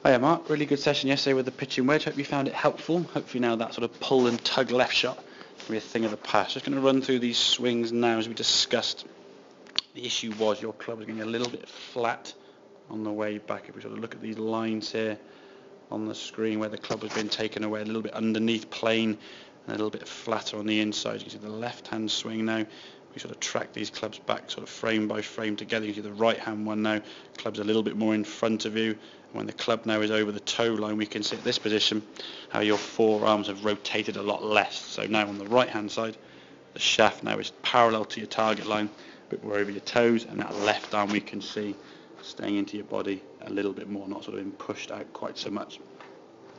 Hiya Mark, really good session yesterday with the pitching wedge. Hope you found it helpful. Hopefully now that sort of pull and tug left shot will be a thing of the past. Just going to run through these swings now as we discussed. The issue was your club was getting a little bit flat on the way back. If we sort of look at these lines here on the screen where the club was being taken away, a little bit underneath plane and a little bit flatter on the inside. You can see the left hand swing now. We sort of track these clubs back sort of frame by frame together. You can see the right hand one now, club's a little bit more in front of you. And when the club now is over the toe line, we can see at this position how your forearms have rotated a lot less. So now on the right hand side, the shaft now is parallel to your target line, a bit more over your toes, and that left arm we can see staying into your body a little bit more, not sort of being pushed out quite so much.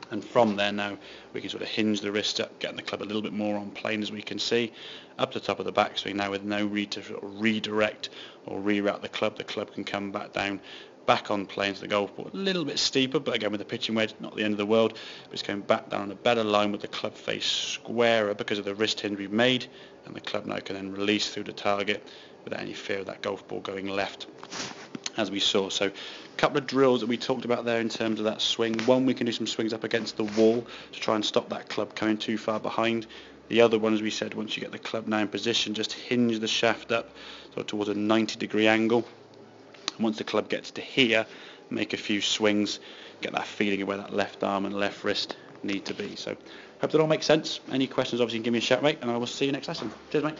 And from there now we can sort of hinge the wrist up, getting the club a little bit more on plane as we can see, up the top of the backswing now with no need to sort of redirect or reroute the club. The club can come back down, back on plane to the golf ball, a little bit steeper, but again with the pitching wedge, not the end of the world, but it's going back down on a better line with the club face squarer because of the wrist hinge we've made, and the club now can then release through the target without any fear of that golf ball going left, as we saw. So a couple of drills that we talked about there in terms of that swing. One, we can do some swings up against the wall to try and stop that club coming too far behind. The other one, as we said, once you get the club now in position, just hinge the shaft up sort of towards a 90-degree angle. And once the club gets to here, make a few swings, get that feeling of where that left arm and left wrist need to be. So hope that all makes sense. Any questions, obviously give me a shout, mate, and I will see you next lesson. Cheers, mate.